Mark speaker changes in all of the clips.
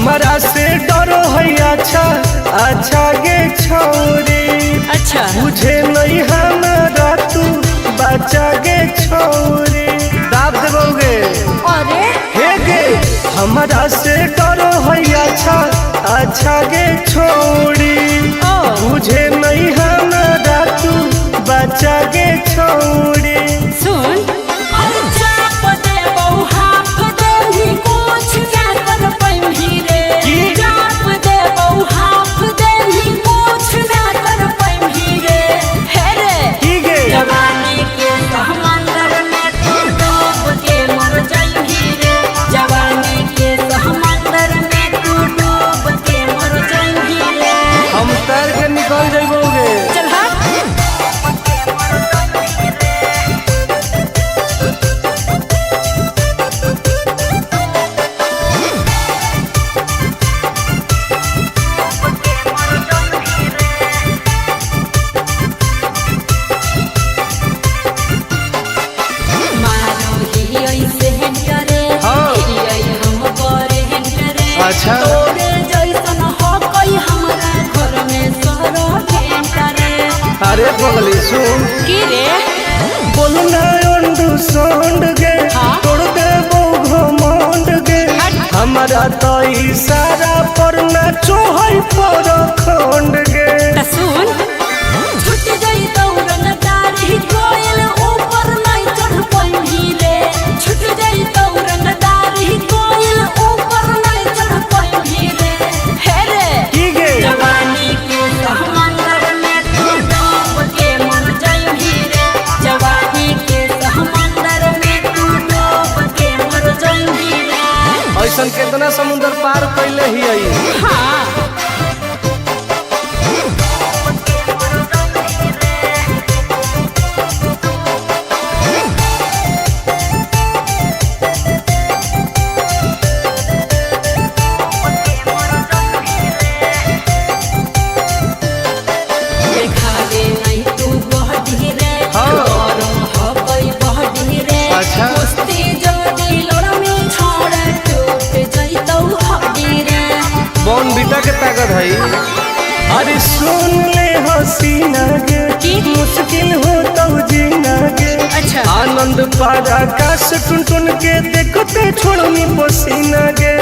Speaker 1: हमारा से डरो है अच्छा अच्छा गे छोरी।
Speaker 2: अच्छा
Speaker 1: मुझे नहीं हमारा तू बचा गे छोरी। दाब देवोगे
Speaker 2: अरे
Speaker 1: हे गे हमारा से डरो है अच्छा अच्छा गे छोरी। मुझे नहीं हमारा तू बचा गे छोरी।
Speaker 2: सुन
Speaker 1: निकल जाइबोगे।
Speaker 2: चल हाँ
Speaker 1: अच्छा अरे बगली सुन
Speaker 2: की रे
Speaker 1: बोलना अंडू सोंड गे तोड़ दे वो घमंड गे। हमारा तो इशारा पर नाचो है पर खंड गे।
Speaker 2: सुन छुट गई दौड़न दारी कोयल ऊपर नहीं चढ़ पाई रे। छुट गई दौड़न दारी कोयल ऊपर नहीं चढ़ पाई रे। हे रे
Speaker 1: की गे
Speaker 2: जवानी के समंदर में तू डूब के मर जाई रे। जवानी के समंदर में तू डूब के मर जाई रे।
Speaker 1: ऐसन कितना समुद्र पार कैले ही आई।
Speaker 2: हाँ
Speaker 1: बॉन बीटा के ताकत है। अरे सुन ले हसीना गे मुश्किल हो तो जीना गे।
Speaker 2: अच्छा
Speaker 1: आनंद पार आकाश टुन टुन के देखते छोड़नी पसीना गे।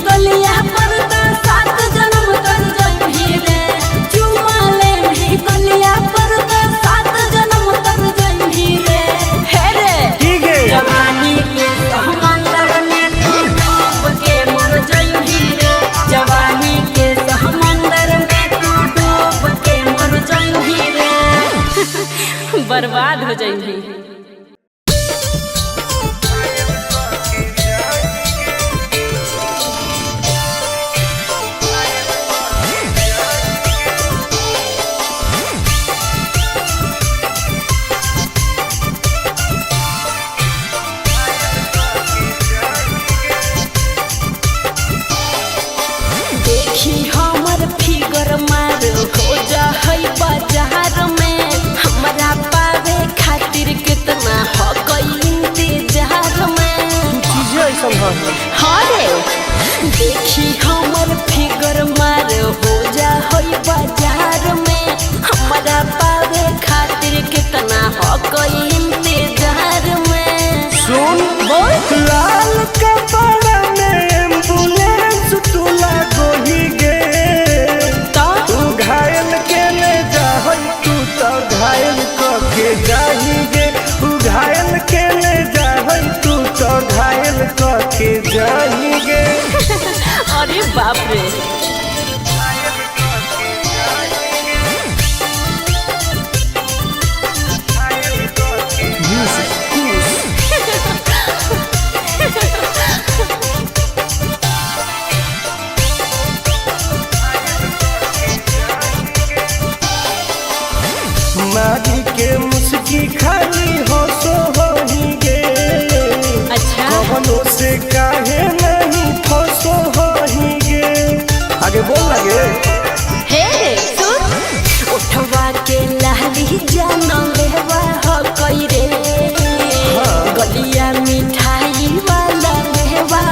Speaker 2: गलिया पर तो 7 जन्म कर जाई रे। चुमा ले गलिया पर तो 7 जन्म कर जाई रे। हे रे
Speaker 1: की गे
Speaker 2: जवानी के समंदर में तू डूब के मर जाई रे। जवानी के समंदर में तू डूब के मर जाई रे। बर्बाद हो जाई। हमर फिगर मार हो जा है बाजार में। हमरा पावे खातिर कितना हो गई इंतजार में।
Speaker 1: चीजें ऐसा
Speaker 2: हाँ रे देखी हमर फिगर मार हो जा है बाजार में। हमरा पावे खातिर कितना हो गई इंतजार में।
Speaker 1: सुन
Speaker 2: बोल
Speaker 1: लाल कपड़ा में एम्बुलेंस तुला गोही गे। तू घायल के ले जा तू तो घायल के जाही गे। तू घायल के ले जा तू तो घायल के जाही गे।
Speaker 2: अरे बाप रे
Speaker 1: मारी के मुस्की खाली हो सो हो ही गे।
Speaker 2: अच्छा
Speaker 1: कवनों से काहे नहीं फसो हो ही गे। आगे बोल लगे
Speaker 2: हे सुन उठवा के लाली जाना लेवा हो कई रे। गलिया मिठाई वाला लेवा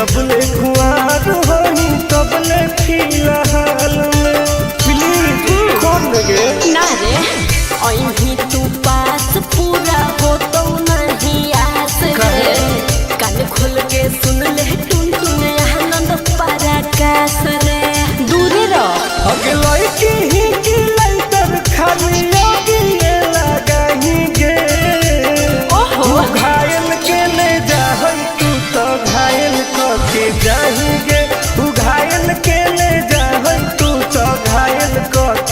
Speaker 1: जबले कुआर होई तबले फिलहाल में प्लीज कौन लगे
Speaker 2: ना रे अभी तू पास पूरा हो तो नहीं आस रे कान खोल के सुन ले टुन टुन आनंद पराकाश रे दूर रह
Speaker 1: अगलाई की ही की लाइटर खाली आगे लगाएंगे
Speaker 2: ओहो
Speaker 1: घायल के ले जाहई तू तो घायल के जाएंगे घायल के ले जाहई तू तो घायल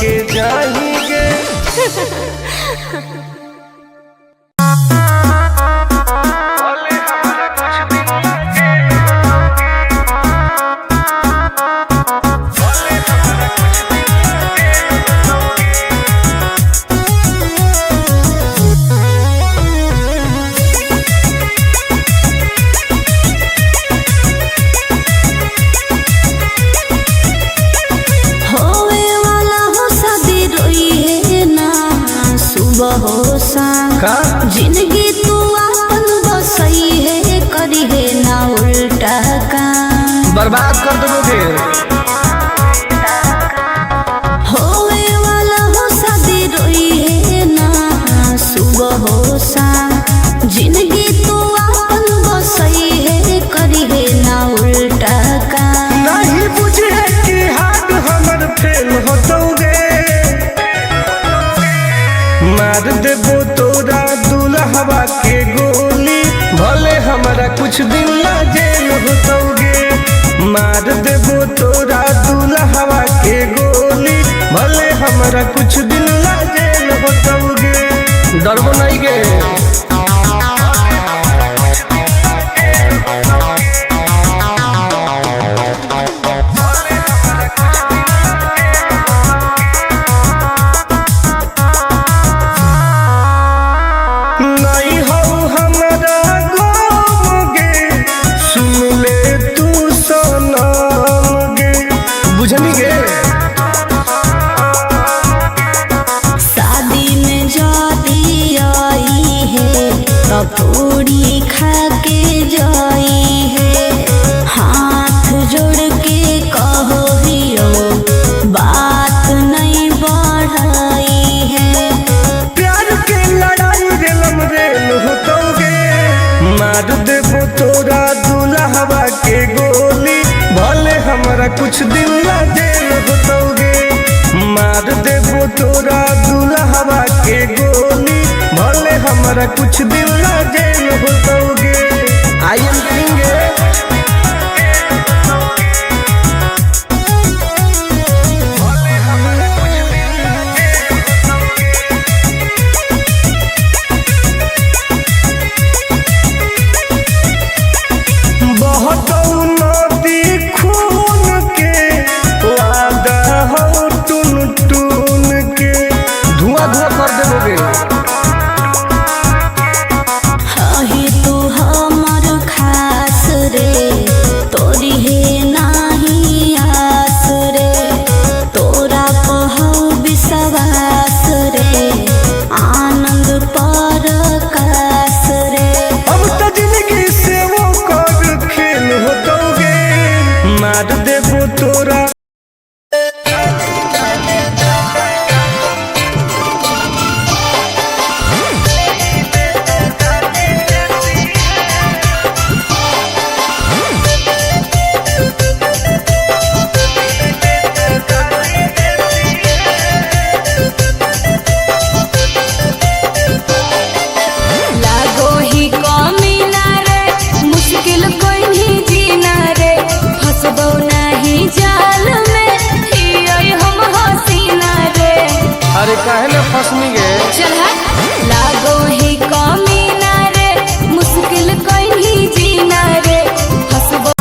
Speaker 1: के जाएंगे
Speaker 2: जिंदगी तू अपन बसई है करी है ना उल्टा काम
Speaker 1: बर्बाद कर दोगे
Speaker 2: होवे वाला हो शादी रोई है ना सुबह हो शाम जिंदगी तू अपन बसई है करी है ना उल्टा काम
Speaker 1: नहीं बुझे कि हाथ हमर फेल होतोगे मार देबो तोरा दुल्हवा के गोली भले हमारा कुछ दिन ला जेल होतोगे मार देबो तोरा दुल्हवा के गोली भले हमारा कुछ दिन ला जेल होतोगे डरबो नहीं गे
Speaker 2: पूरी खा के जाई है हाथ जोड़ के कहो हियो बात नहीं बढ़ाई है
Speaker 1: प्यार के लड़ाई रेलम रेल होतोगे मार देबो तोरा दुल्हवा के गोली भले हमारा कुछ दिन ला जेल होतोगे मार देबो तोरा दुल्हवा के गोली भले हमारा कुछ दिन ला जेल होतोगे आई एम किंग बहुत नदी खून के वादा हो टुन टुन के धुआं धुआं कर देबोगे
Speaker 2: ही तू हमर खास रे तोरी है नाही आस रे तोरा पहु विश्वास रे आनंद परकाश रे
Speaker 1: अब तो जिंदगी से वो कर खेल होतोगे मार देबो तोरा
Speaker 2: लागो ही कमी ना रे मुश्किल कोई नहीं जीना रे फसबो नहीं जाल में ही हम हसीना रे
Speaker 1: अरे काहे ना फसनी गे
Speaker 2: चल लागो ही कमी ना रे मुश्किल कोई नहीं जीना रे फसबो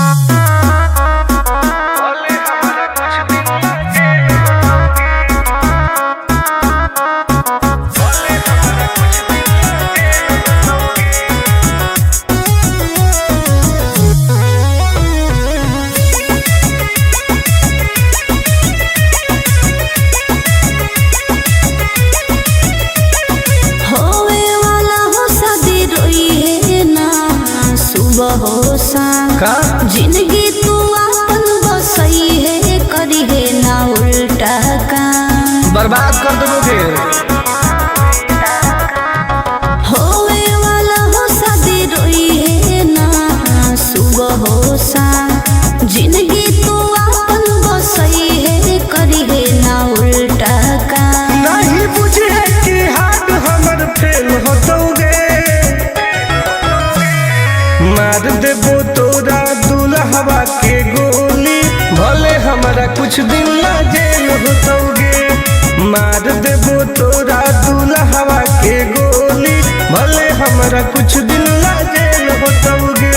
Speaker 1: कुछ दिन ला जेल होतोगे। मार देबो तोरा दुल्हवा के गोली, भले हमरा कुछ दिन ला जेल होतोगे।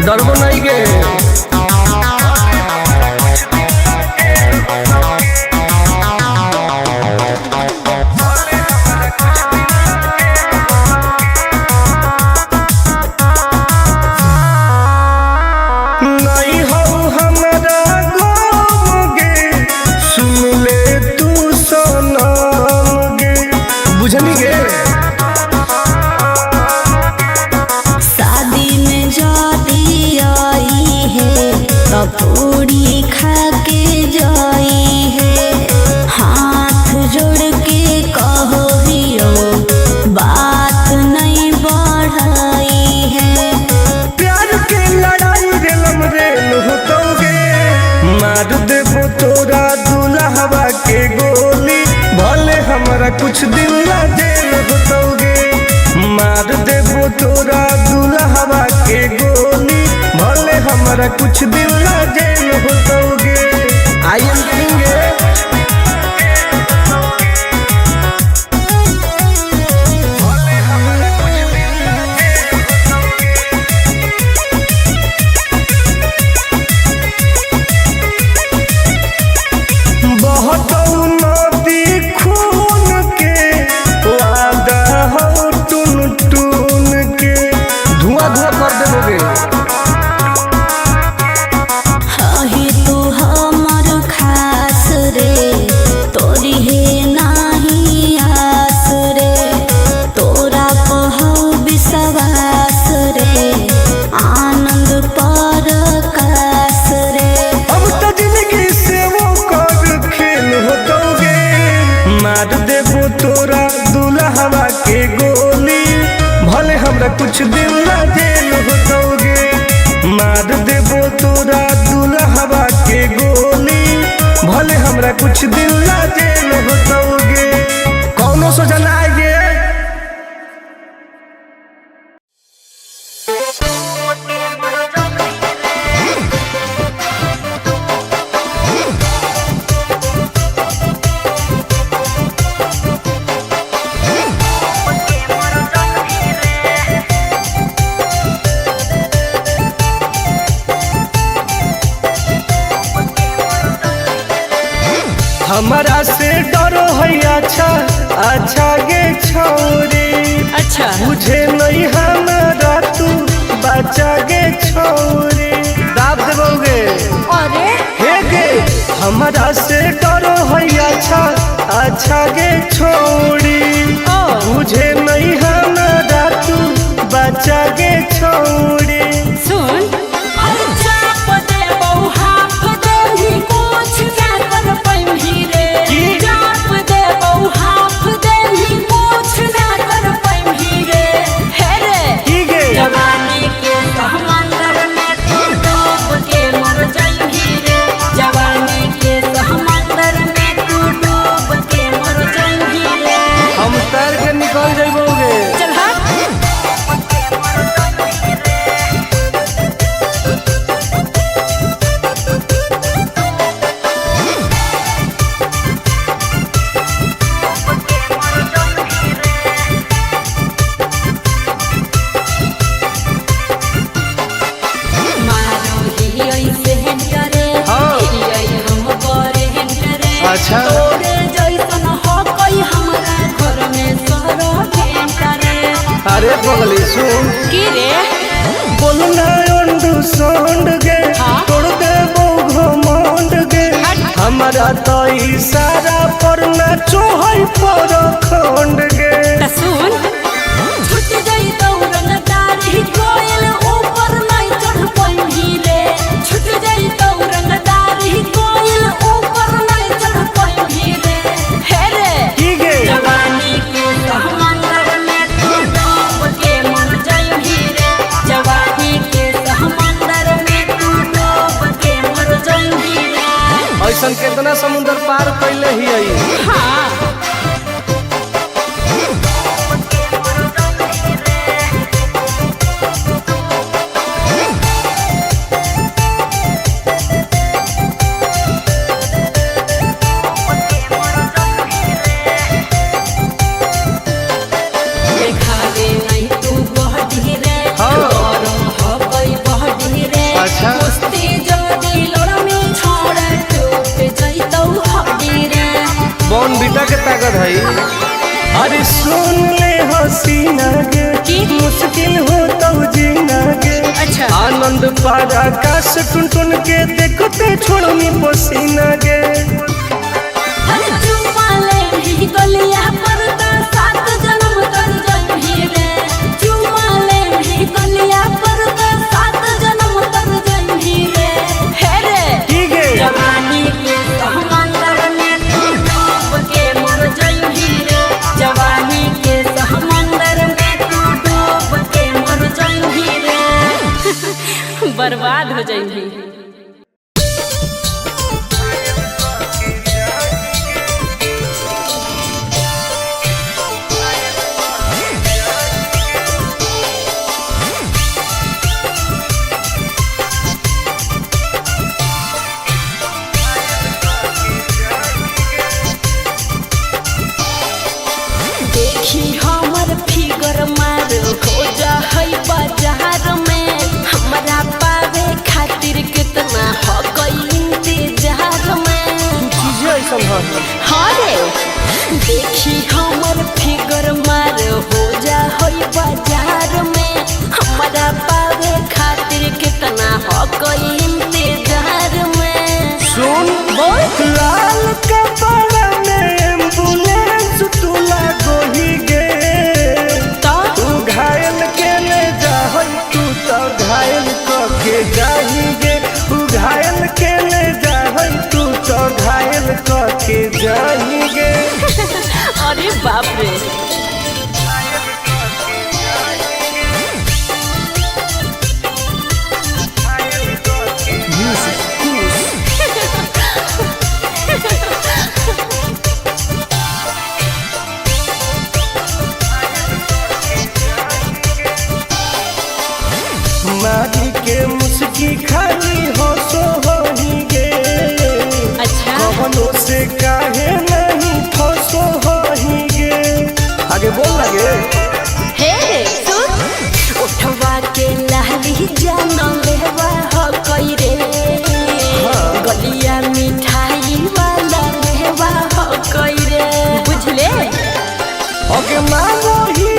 Speaker 1: डरबो नहीं गे।
Speaker 2: पूरी खा के जाई है, हाथ जोड़ के कहो हियो बात नहीं बढ़ाई है।
Speaker 1: प्यार के लड़ाई रेलम रेल होतोगे। मार देबो तोरा दुल्हवा के गोली, भले हमरा कुछ दिन ला जेल होतोगे। मार देबो तोरा दुल्हवा के गोली, भले हमरा कुछ दिन ला जेल होतोगे। I am king. मार देबो तोरा दुल्हवा के गोली, भले हमरा कुछ दिन ला जेल होतोगे। मार देबो तोरा दुल्हवा के गोली, भले हमरा कुछ दिन ला जेल होतोगे। कौनो सोचा ना आएगे। हमरा से डरो है अच्छा अच्छा गे छोरी।
Speaker 2: अच्छा
Speaker 1: मुझे नहीं हमारा तू बचा गे छोरी। दाब देबोगे।
Speaker 2: अरे
Speaker 1: हे गे हमरा से डरो है अच्छा अच्छा गे छोरी। मुझे नहीं हमारा तू बचा गे छोरी।
Speaker 2: सुन
Speaker 1: निकल जाइबोगे।
Speaker 2: चल हाँ।
Speaker 1: अच्छा अरे पगली सुन
Speaker 2: की रे
Speaker 1: बोलना अंडू सोंड गे। तोड़ देबो घमंड गे। हमारा तो इशारा पर नाचो है पर खंड गे।
Speaker 2: सुन छूट जाई दौड़न दाढ़ी कोयल ऊपर नहीं चढ़ पाई रे। छूट जाई दौड़न दाढ़ी कोयल ऊपर नहीं चढ़ पाई रे। हे रे
Speaker 1: की गे
Speaker 2: जवानी के समंदर में तू डूब के मर जाई रे। जवानी के समंदर में तू डूब के मर जाई रे।
Speaker 1: ऐसन कितना समुद्र पार कैले ही आई।
Speaker 2: हाँ
Speaker 1: बॉर्नवीटा के ताकत है। अरे सुन ले हसीना के मुश्किल हो तो जीना के।
Speaker 2: अच्छा
Speaker 1: आनंद पारा आकाश टुन टुन के देखते छोड़नी पसीना के।
Speaker 2: चुम्मा ले ही गलिया पर तो 7 जन्म कर जही रे। चुम्मा ले ही गलिया पर तो 7 जन्म कर जही रे। हे रे
Speaker 1: ठीक है
Speaker 2: जवानी के समंदर में तू डूब के मर जही रे। जवानी के समंदर में तू डूब के मर जही रे। बर्बाद हो जही। देखी हमर फिगर मार हो जा है बाजार में। हमरा पावे खातिर कितना हो गई इंतजार में।
Speaker 1: चीजें ऐसा है।
Speaker 2: हाँ रे देखी हमर फिगर मार हो जा है बाजार में। हमरा पावे खातिर कितना हो गई इंतजार में।
Speaker 1: सुन
Speaker 2: बोल
Speaker 1: लाल कपड़ा में एम्बुलेंस तुला गोही गे।
Speaker 2: तो
Speaker 1: तू घायल के ले जा तू तो घायल के जाही गे। तू घायल के ले जा तू तो घायल के जाही गे।
Speaker 2: अरे बाप रे
Speaker 1: मारी के मुस्की खाली होशो होही गे।
Speaker 2: अच्छा
Speaker 1: कवनो से काहे नहीं फसो होही गे। आगे बोल लगे
Speaker 2: हे सुन उठवा के लाली जानो लेवा हो कोई रे। गलिया मिठाई वाला लेवा हो कोई रे। बुझले
Speaker 1: ओके मांगो ही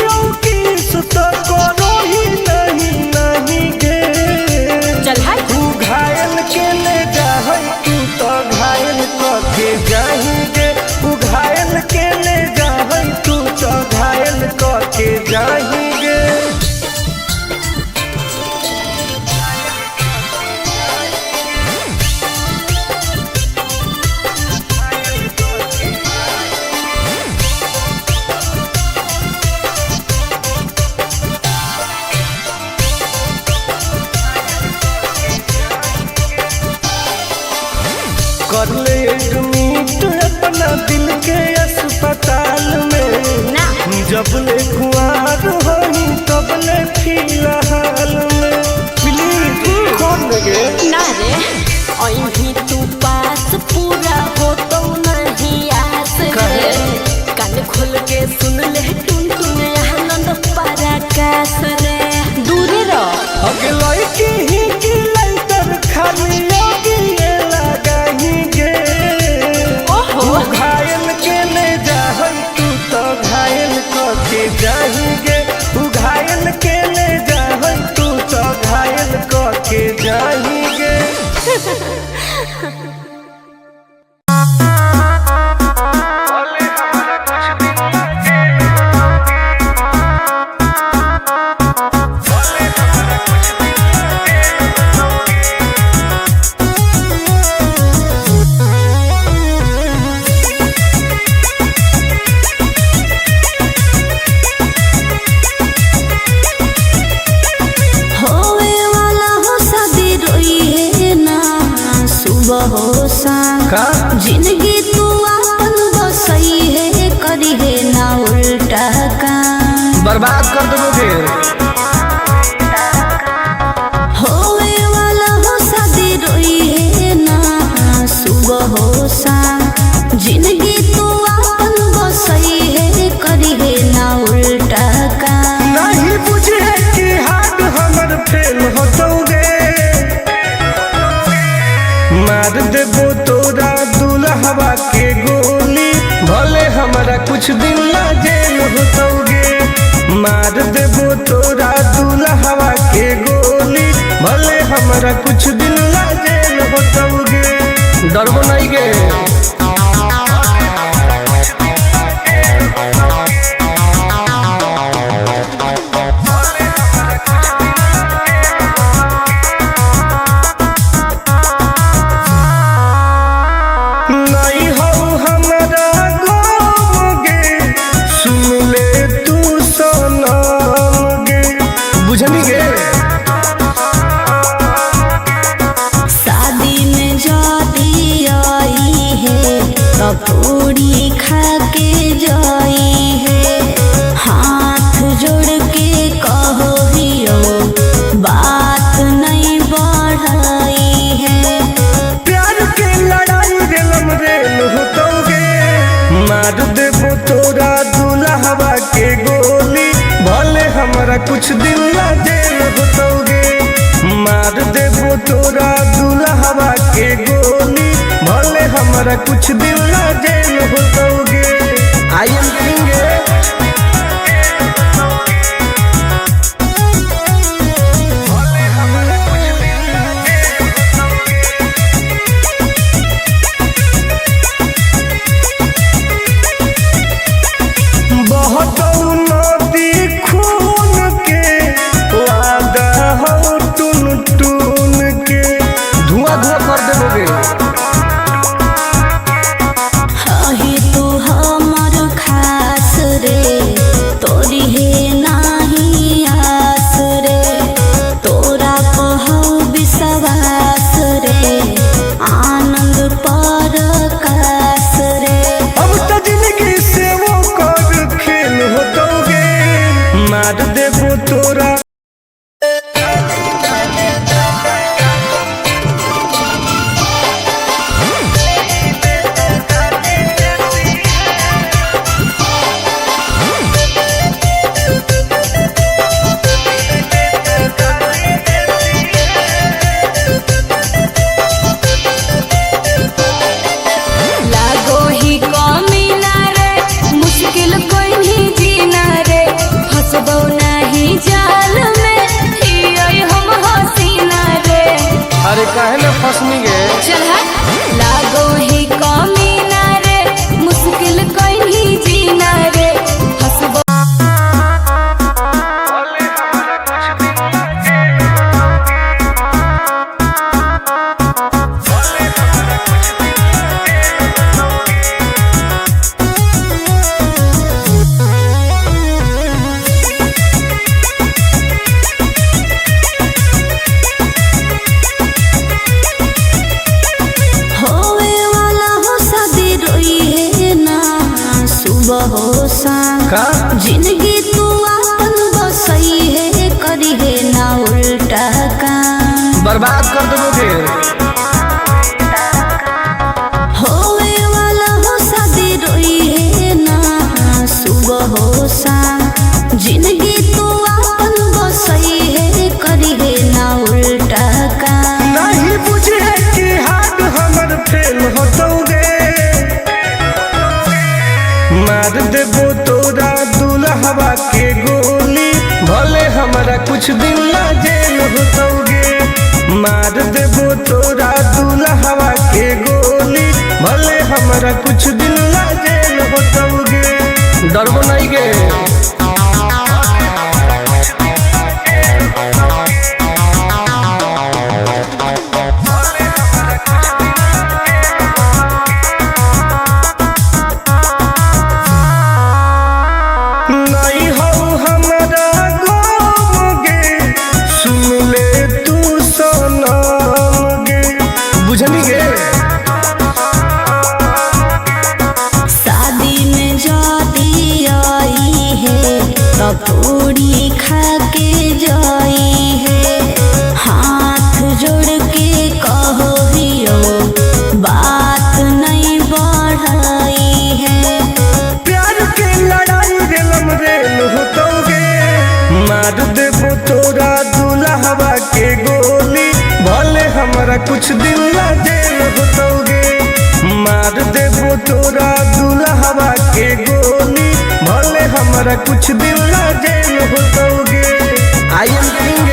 Speaker 1: किस तो करो ही नहीं गे।
Speaker 2: चल हाय
Speaker 1: तू घायल के ले जा तू तो घायल के जाही गे। तू घायल के ले जा तू तो घायल के जाही गे। कर ले एडमिट अपना दिल के अस्पताल में।
Speaker 2: ना
Speaker 1: जब ले कुआर होही तब ले फिलहाल में। प्लीज कौन लगे
Speaker 2: ना रे अही तू पास पूरा हो तो नहीं आस रे। कान खोल के सुन ले टुन टुन आनंद पराकाश रे। दूरी रह
Speaker 1: अगे लड़की ही की लाइटर खाली योगी लगाही गे।
Speaker 2: ओहो
Speaker 1: तू घायल के ले जा तू तो घायल के जाही गे। तू घायल के ले जा तू तो घायल के जाही गे।
Speaker 2: का जिंदगी तू अपन बसई है करी है ना उल्टा काम
Speaker 1: बर्बाद कर दोगे।
Speaker 2: होवे वाला हो शादी रोई है ना सुबह हो शाम जिंदगी तू अपन बसई है करी है ना उल्टा काम
Speaker 1: नहीं बुझे कि हाथ हमर फेल होतोगे। मार देबो तोरा दुल्हवा के गोली भल कुछ दिन ला जेल होतोगे। मार देबो तोरा दूल्हा के गोली, भले हमरा कुछ दिन ला जेल होतोगे। डरबो नहीं गे।
Speaker 2: शादी में जाती आई है तो पूरी खा के जाई है। हाथ जोड़ के कहो हियो बात नहीं बढ़ाई है।
Speaker 1: प्यार के लड़ाई रेलम रेल होतोगे। मार देबो तोरा दूल्हा के गोली, भले हमरा कुछ दिन ला जेल होतोगे। मार देबो तोरा दूल्हा के गोली, भले हमरा कुछ दिन ला जेल होतोगे। I am king. मार देबो तोरा काहे न फसनी गे।
Speaker 2: चल लागो ही कमीना रे, मुश्किल कोई नहीं जीना रे। हंसबो
Speaker 1: का
Speaker 2: जिंदगी तू अपन बसई है, करी है ना उल्टा काम।
Speaker 1: बर्बाद कर दोगे।
Speaker 2: होवे वाला हो शादी रोई है ना सुबह हो शाम। जिंदगी तू अपन बसई है, करी है ना उल्टा काम।
Speaker 1: नहीं बुझे कि हाथ हमर फेल होतोगे। मार देबो तोरा दूल्हा के गोली, भले हमरा कुछ दिन ला जेल होतोगे। मार देबो तोरा दूल्हा के गोली, भले हमरा कुछ दिन ला जेल होतोगे। डरबो नहीं गे।
Speaker 2: शादी में जाती आई है तो पूरी खा के जाई है। हाथ जोड़ के कहो हियो बात नहीं बढ़ाई है।
Speaker 1: प्यार के लड़ाई रेलम रेल होतोगे। मार देबो तोरा दूल्हा के गोली, भले हमरा कुछ दिन ला जेल होतोगे। मार देबो तोरा दूल्हा के गोली, हमरा कुछ दिन ला जेल होतोगे। आई एम किंग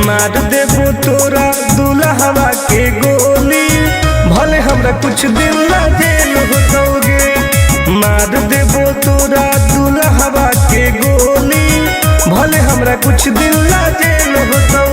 Speaker 1: मार देबो तोरा दुल्हवा के गोली, भले हमरा कुछ दिन ला जेल होतोगे। मार देबो तोरा दुल्हवा के गोली, भले हमरा कुछ दिन ला जेल होतोगे।